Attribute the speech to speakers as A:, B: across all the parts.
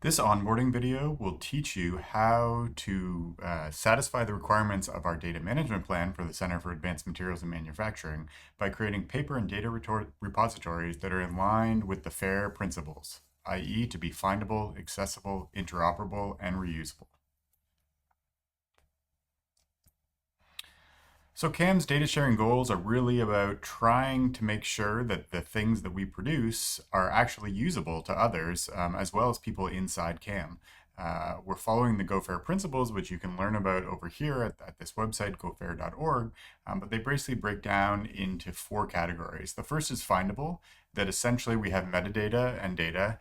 A: This onboarding video will teach you how to satisfy the requirements of our data management plan for the Center for Advanced Materials and Manufacturing by creating paper and data repositories that are in line with the FAIR principles, i.e. to be findable, accessible, interoperable, and reusable. So CAMM's data sharing goals are really about trying to make sure that the things that we produce are actually usable to others, as well as people inside CAMM. We're following the GoFair principles, which you can learn about over here at this website, gofair.org, but they basically break down into 4 categories. The first is findable, that essentially we have metadata and data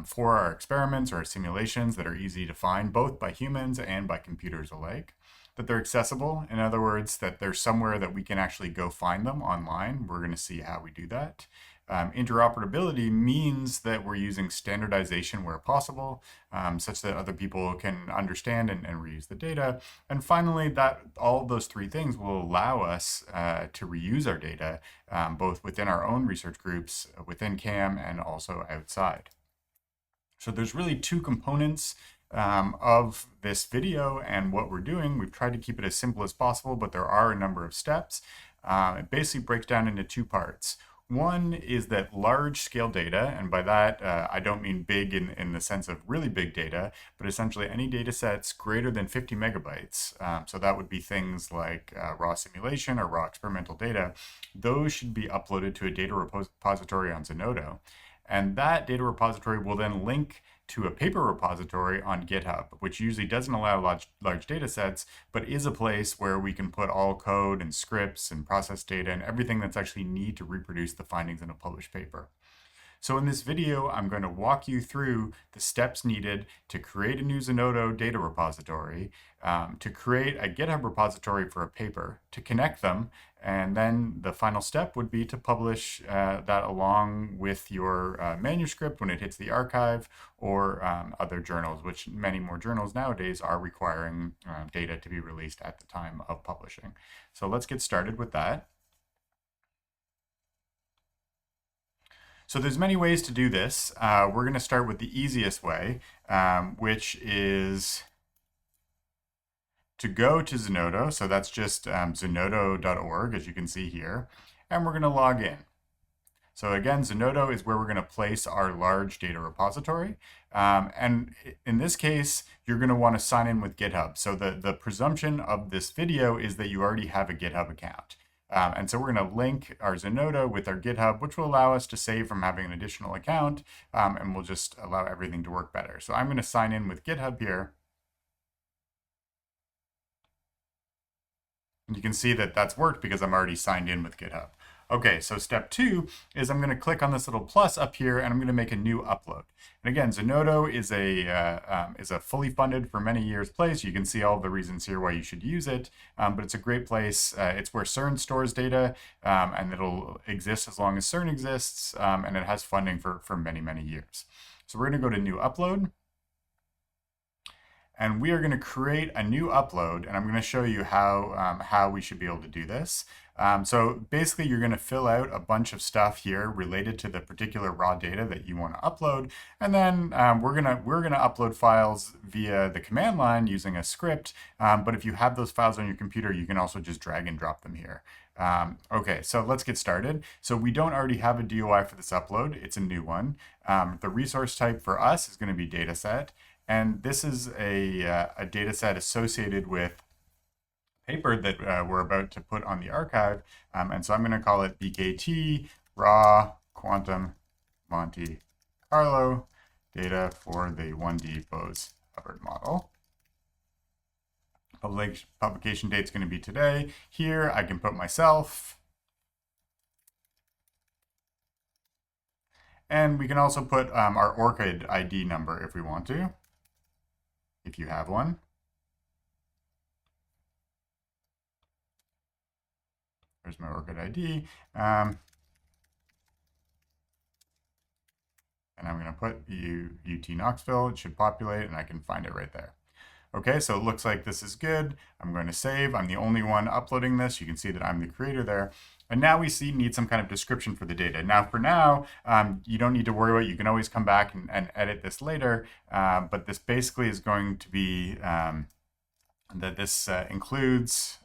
A: for our experiments or our simulations that are easy to find, both by humans and by computers alike. That they're accessible, in other words, that there's somewhere that we can actually go find them online. We're going to see how we do that. Interoperability means that we're using standardization where possible, such that other people can understand and reuse the data. And finally, that all of those 3 things will allow us to reuse our data, both within our own research groups, within CAMM, and also outside. So there's really 2 components of this video and what we're doing. We've tried to keep it as simple as possible, but there are a number of steps. It basically breaks down into 2 parts. One is that large scale data, and by that I don't mean big in the sense of really big data, but essentially any data sets greater than 50 megabytes. So that would be things like raw simulation or raw experimental data. Those should be uploaded to a data repository on Zenodo. And that data repository will then link to a paper repository on GitHub, which usually doesn't allow large data sets, but is a place where we can put all code and scripts and process data and everything that's actually need to reproduce the findings in a published paper. So in this video, I'm going to walk you through the steps needed to create a new Zenodo data repository, to create a GitHub repository for a paper, to connect them, and then the final step would be to publish that along with your manuscript when it hits the archive, or other journals, which many more journals nowadays are requiring data to be released at the time of publishing. So let's get started with that. So there's many ways to do this. We're going to start with the easiest way, which is to go to Zenodo. So that's just zenodo.org, as you can see here, and we're going to log in. So again, Zenodo is where we're going to place our large data repository. And in this case, you're going to want to sign in with GitHub. So the presumption of this video is that you already have a GitHub account. And so we're going to link our Zenodo with our GitHub, which will allow us to save from having an additional account, and will just allow everything to work better. So I'm going to sign in with GitHub here. And you can see that that's worked because I'm already signed in with GitHub. Okay, so step 2 is I'm going to click on this little plus up here, and I'm going to make a new upload. And again, Zenodo is a fully funded for many years place. You can see all the reasons here why you should use it, but it's a great place. It's where CERN stores data, and it'll exist as long as CERN exists, and it has funding for many, many years. So we're going to go to New Upload. And we are going to create a new upload, and I'm going to show you how we should be able to do this. So basically, you're going to fill out a bunch of stuff here related to the particular raw data that you want to upload, and then we're gonna upload files via the command line using a script. But if you have those files on your computer, you can also just drag and drop them here. Okay, so let's get started. So we don't already have a DOI for this upload; it's a new one. The resource type for us is going to be dataset. And this is a data set associated with a paper that we're about to put on the archive. And so I'm going to call it BKT Raw Quantum Monte Carlo Data for the 1D Bose Hubbard Model. Publication date is going to be today. Here I can put myself. And we can also put our ORCID ID number if we want to, if you have one. There's my ORCID ID. And I'm going to put UT Knoxville. It should populate, and I can find it right there. Okay, so it looks like this is good. I'm going to save. I'm the only one uploading this. You can see that I'm the creator there. And now we need some kind of description for the data. Now, for now, you don't need to worry about it. You can always come back and edit this later. But this basically is going to be that this includes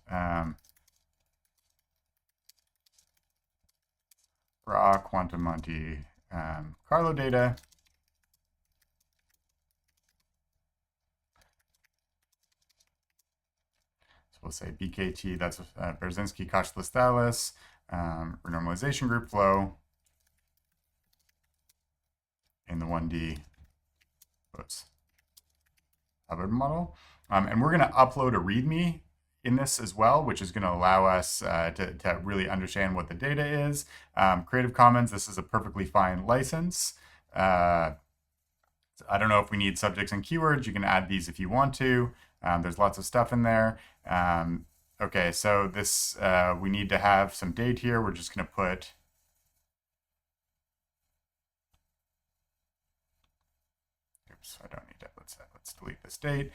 A: raw quantum Monte Carlo data. So we'll say BKT, that's Berzinski, Koshlis, Thales, renormalization group flow in the 1D Hubbard model. And we're going to upload a README in this as well, which is going to allow us to really understand what the data is. Creative Commons, this is a perfectly fine license. I don't know if we need subjects and keywords. You can add these if you want to. There's lots of stuff in there. Okay, so this, we need to have some date here. We're just going to put I don't need to, let's delete this date.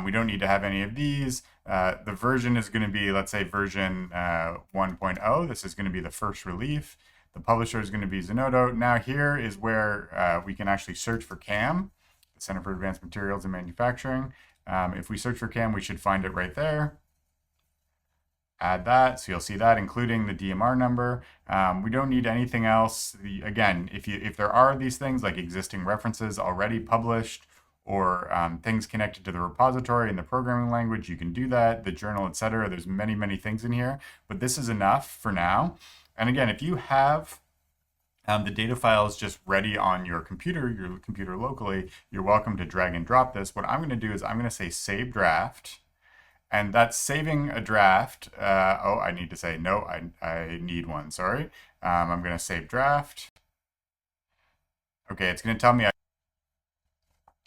A: We don't need to have any of these. The version is going to be, let's say, version 1.0. This is going to be the first release. The publisher is going to be Zenodo. Now here is where we can actually search for CAMM, the Center for Advanced Materials and Manufacturing. If we search for CAMM, we should find it right there. Add that, so you'll see that, including the DMR number. We don't need anything else. Again, if there are these things like existing references already published or things connected to the repository in the programming language, you can do that, the journal, etc. There's many, many things in here, but this is enough for now. And again, if you have the data files just ready on your computer locally, you're welcome to drag and drop this. What I'm going to do is I'm going to say save draft. And that's saving a draft. Oh, I need to say, no, I need one, sorry. I'm going to save draft. Okay, it's going to tell me.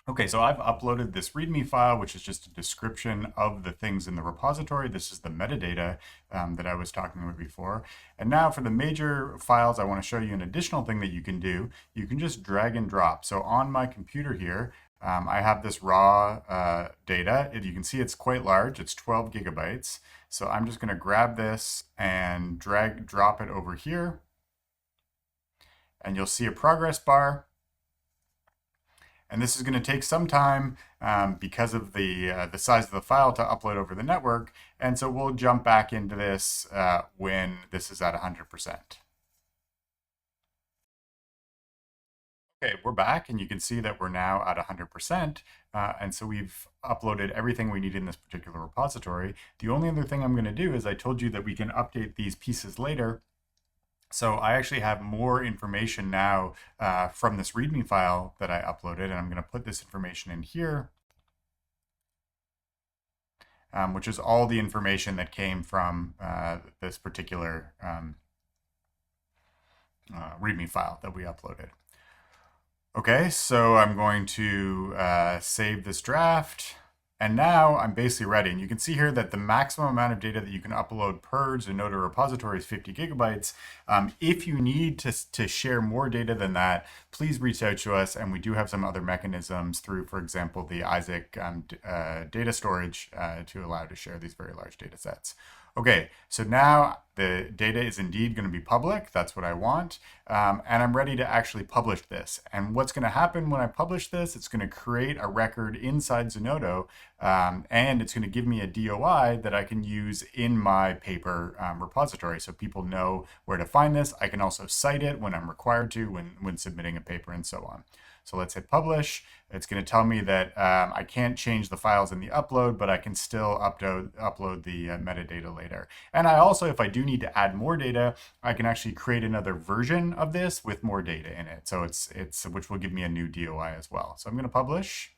A: Okay, so I've uploaded this README file, which is just a description of the things in the repository. This is the metadata that I was talking about before. And now for the major files, I want to show you an additional thing that you can do. You can just drag and drop. So on my computer here, I have this raw data. You can see it's quite large. It's 12 gigabytes. So I'm just going to grab this and drop it over here. And you'll see a progress bar. And this is going to take some time because of the size of the file to upload over the network. And so we'll jump back into this when this is at 100%. Okay, we're back, and you can see that we're now at 100%. And so we've uploaded everything we need in this particular repository. The only other thing I'm going to do is I told you that we can update these pieces later. So I actually have more information now from this README file that I uploaded, and I'm going to put this information in here, which is all the information that came from this particular README file that we uploaded. Okay, so I'm going to save this draft. And now I'm basically ready. And you can see here that the maximum amount of data that you can upload per Zenodo repository is 50 gigabytes. If you need to share more data than that, please reach out to us. And we do have some other mechanisms through, for example, the Isaac data storage to allow to share these very large data sets. Okay, so now the data is indeed going to be public. That's what I want. And I'm ready to actually publish this. And what's going to happen when I publish this, it's going to create a record inside Zenodo, and it's going to give me a DOI that I can use in my paper repository so people know where to find this. I can also cite it when I'm required to, when submitting a paper and so on. So let's hit publish. It's going to tell me that I can't change the files in the upload, but I can still upload the metadata later. And I also, if I do need to add more data, I can actually create another version of this with more data in it. So which will give me a new DOI as well. So I'm going to publish.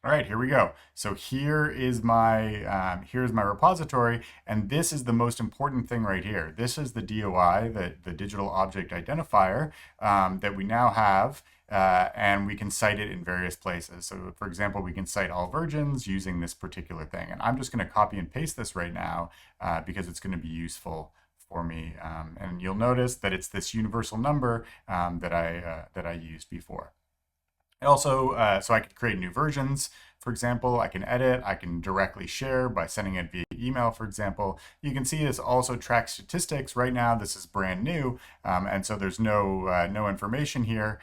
A: All right, here we go. So here is my here's my repository, and this is the most important thing right here. This is the DOI, the digital object identifier that we now have, and we can cite it in various places. So, for example, we can cite all versions using this particular thing, and I'm just going to copy and paste this right now because it's going to be useful for me. And you'll notice that it's this universal number that I used before. Also, so I could create new versions. For example, I can edit, I can directly share by sending it via email, for example, you can see this also tracks statistics. Right now, this is brand new, and so there's no information here.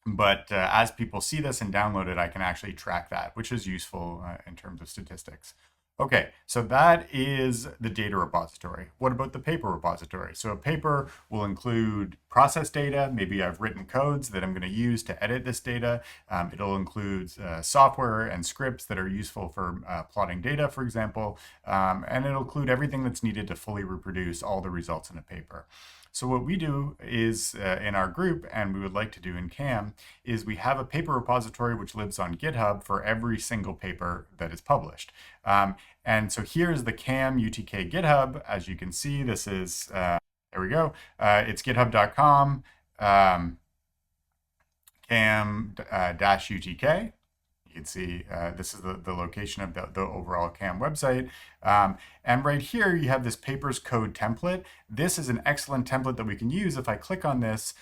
A: But as people see this and download it, I can actually track that, which is useful in terms of statistics. Okay, so that is the data repository. What about the paper repository? So a paper will include process data. Maybe I've written codes that I'm going to use to edit this data. It'll include software and scripts that are useful for plotting data, for example. And it'll include everything that's needed to fully reproduce all the results in a paper. So what we do is in our group, and we would like to do in CAMM, is we have a paper repository which lives on GitHub for every single paper that is published. And so here's the CAMM UTK GitHub. As you can see, this is, there we go. It's github.com CAMM-UTK. You can see this is the location of the overall CAMM website. And right here, you have this papers code template. This is an excellent template that we can use if I click on this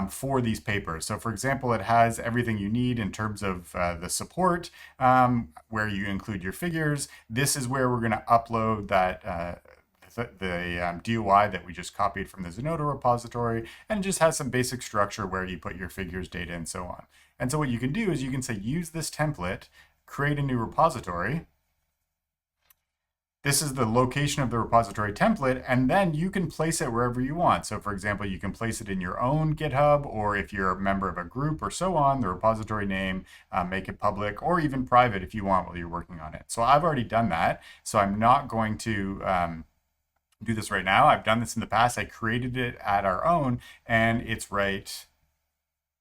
A: for these papers. So for example, it has everything you need in terms of the support, where you include your figures. This is where we're going to upload that the DOI that we just copied from the Zenodo repository, and it just has some basic structure where you put your figures, data, and so on. And so what you can do is you can say, use this template, create a new repository. This is the location of the repository template, and then you can place it wherever you want. So for example, you can place it in your own GitHub, or if you're a member of a group or so on, the repository name, make it public or even private if you want while you're working on it. So I've already done that. So I'm not going to do this right now. I've done this in the past. I created it at our own, and it's right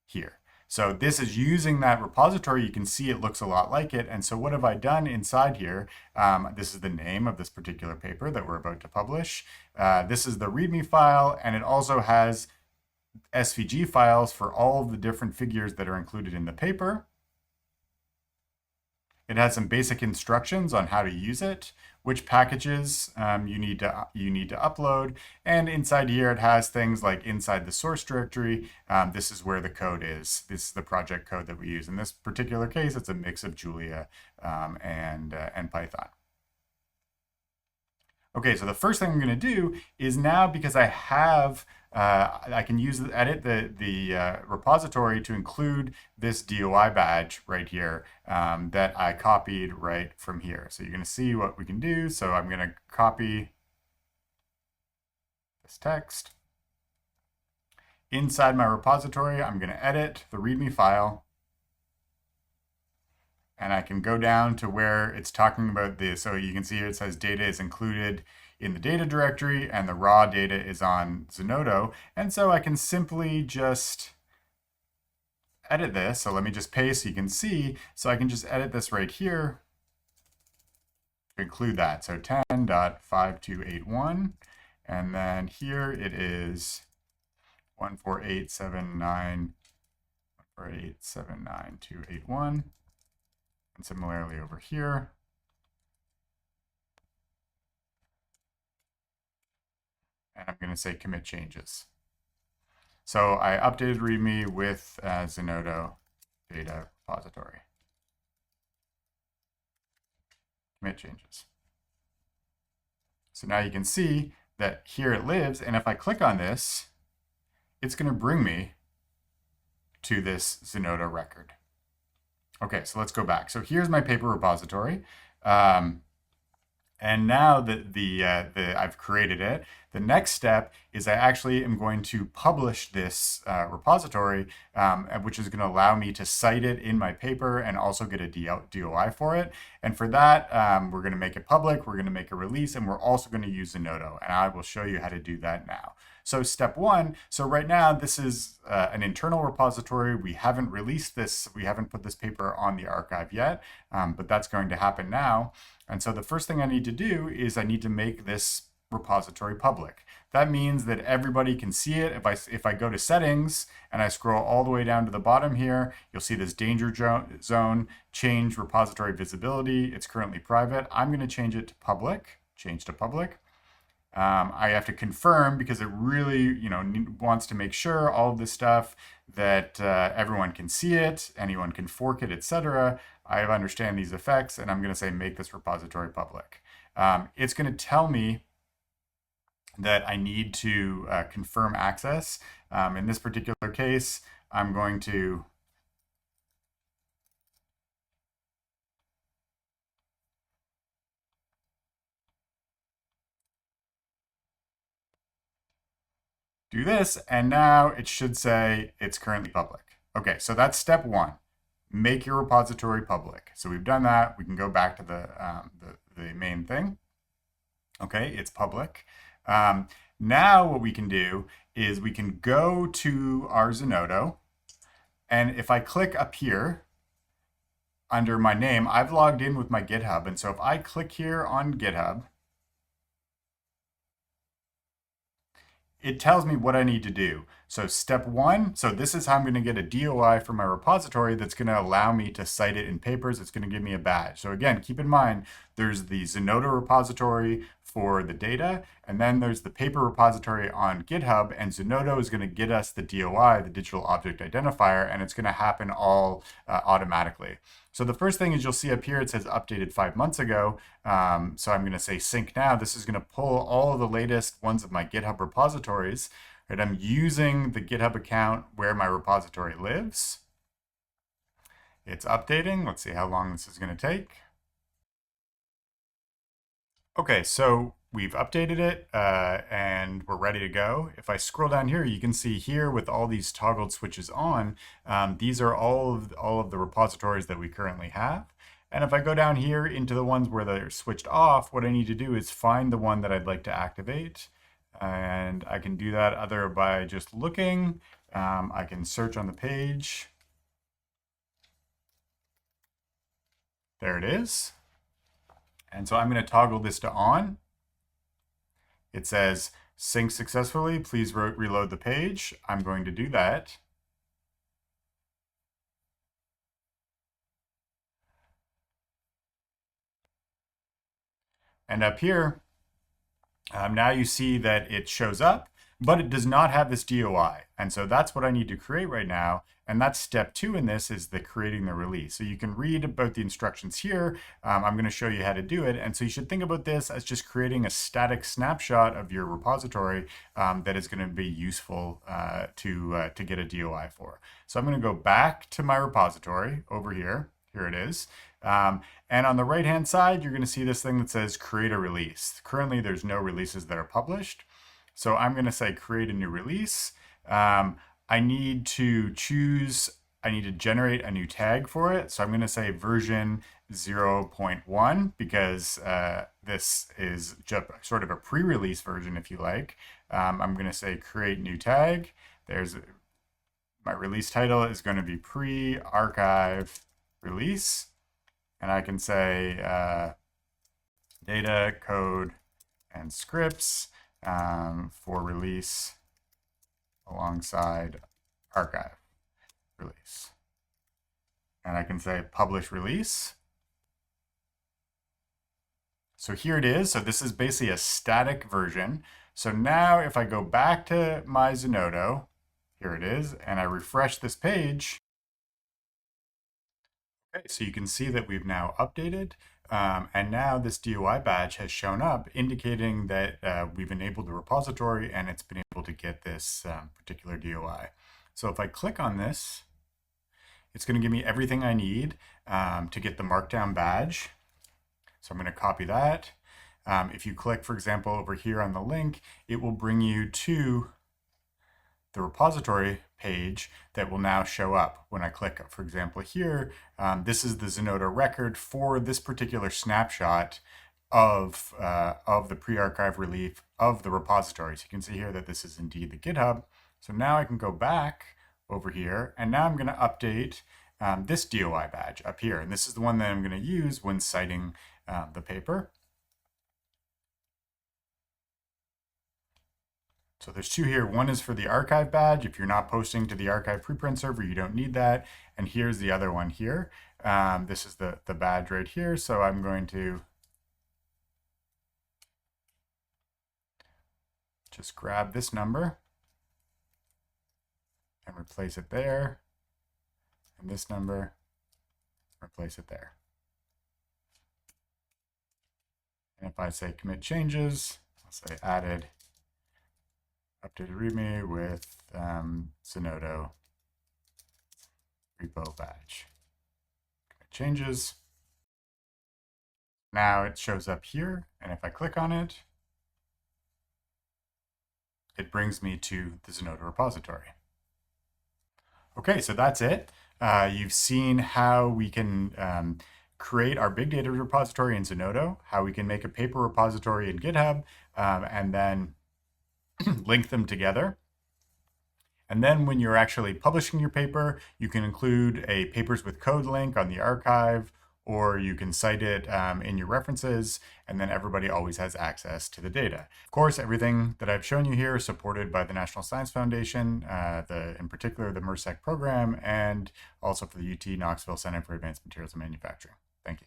A: here. So this is using that repository. You can see it looks a lot like it. And so what have I done inside here? This is the name of this particular paper that we're about to publish. This is the README file, and it also has SVG files for all of the different figures that are included in the paper. It has some basic instructions on how to use it, which packages you need to upload, and inside here it has things like inside the source directory. This is where the code is. This is the project code that we use. In this particular case, it's a mix of Julia and Python. Okay, so the first thing I'm going to do is now, because I have I can edit the repository to include this DOI badge right here that I copied right from here. So you're going to see what we can do. So I'm going to copy this text. Inside my repository, I'm going to edit the README file. And I can go down to where it's talking about this. So you can see here it says data is included in the data directory and the raw data is on Zenodo. And so I can simply just edit this. So let me just paste so you can see. So I can just edit this right here to include that. So 10.5281. And then here it is 14879.14879.281. And similarly over here. And I'm going to say commit changes. So I updated README with Zenodo data repository. Commit changes. So now you can see that here it lives. And if I click on this, it's going to bring me to this Zenodo record. Okay, so let's go back. So here's my paper repository. And now that I've created it, the next step is I actually am going to publish this repository, which is going to allow me to cite it in my paper and also get a DOI for it. And for that, we're going to make it public, we're going to make a release, and we're also going to use Zenodo. And I will show you how to do that now. So step one, so right now this is an internal repository. We haven't released this, we haven't put this paper on the archive yet, but that's going to happen now. And so the first thing I need to do is I need to make this repository public. That means that everybody can see it. If I go to settings and I scroll all the way down to the bottom here, you'll see this danger zone, change repository visibility. It's currently private. I'm going to change it to public, change to public. I have to confirm because it really, wants to make sure all of this stuff that everyone can see it, anyone can fork it, etc. I understand these effects, and I'm going to say make this repository public. it's going to tell me that I need to confirm access. In this particular case, I'm going to do this, and now it should say it's currently public. Okay, so that's step one. Make your repository public. So we've done that. We can go back to the main thing. Okay, it's public. Now what we can do is we can go to our Zenodo, and if I click up here under my name, I've logged in with my GitHub, and so if I click here on GitHub, it tells me what I need to do. So step one, so this is how I'm going to get a DOI for my repository that's going to allow me to cite it in papers. It's going to give me a badge. So again, keep in mind, there's the Zenodo repository for the data, and then there's the paper repository on GitHub, and Zenodo is going to get us the DOI, the digital object identifier, and it's going to happen all automatically. So the first thing is you'll see up here, it says updated 5 months ago. So I'm going to say sync now. This is going to pull all of the latest ones of my GitHub repositories. Right? I'm using the GitHub account where my repository lives. It's updating. Let's see how long this is going to take. Okay, so we've updated it and we're ready to go. If I scroll down here, you can see here with all these toggled switches on, these are all of the repositories that we currently have. And if I go down here into the ones where they're switched off, what I need to do is find the one that I'd like to activate. And I can do that either by just looking, I can search on the page. There it is. And so I'm going to toggle this to on. It says sync successfully, please reload the page. I'm going to do that. And up here, now you see that it shows up, but it does not have this DOI. And so that's what I need to create right now. And that's step two in this, is the creating the release. So you can read about the instructions here. I'm going to show you how to do it. And so you should think about this as just creating a static snapshot of your repository that is going to be useful to get a DOI for. So I'm going to go back to my repository over here. Here it is. And on the right-hand side, you're going to see this thing that says create a release. Currently, there's no releases that are published. So I'm going to say create a new release. I need to generate a new tag for it. So I'm going to say version 0.1 because this is just sort of a pre-release version, if you like. I'm going to say create new tag. There's my release title is going to be pre-archive release. And I can say data, code, and scripts for release alongside archive release. And I can say publish release. So here it is. So this is basically a static version. So now if I go back to my Zenodo, here it is, and I refresh this page, okay, so you can see that we've now updated, and now this DOI badge has shown up, indicating that we've enabled the repository and it's been able to get this particular DOI. So if I click on this, it's going to give me everything I need to get the markdown badge. So I'm going to copy that. If you click, for example, over here on the link, it will bring you to the repository page that will now show up when I click, for example, here. This is the Zenodo record for this particular snapshot of the pre-archive release of the repository. So you can see here that this is indeed the GitHub. So now I can go back over here, and now I'm going to update this DOI badge up here. And this is the one that I'm going to use when citing the paper. So there's two here. One is for the archive badge. If you're not posting to the archive preprint server, you don't need that. And here's the other one here. This is the badge right here. So I'm going to just grab this number and replace it there. And this number, replace it there. And if I say commit changes, I'll say added updated README with Zenodo repo badge. Commit changes. Now it shows up here, and if I click on it, it brings me to the Zenodo repository. Okay, so that's it. You've seen how we can create our big data repository in Zenodo, how we can make a paper repository in GitHub, and then link them together. And then when you're actually publishing your paper, you can include a papers with code link on the archive, or you can cite it in your references, and then everybody always has access to the data. Of course, everything that I've shown you here is supported by the National Science Foundation, in particular the MERSEC program, and also for the UT Knoxville Center for Advanced Materials and Manufacturing. Thank you.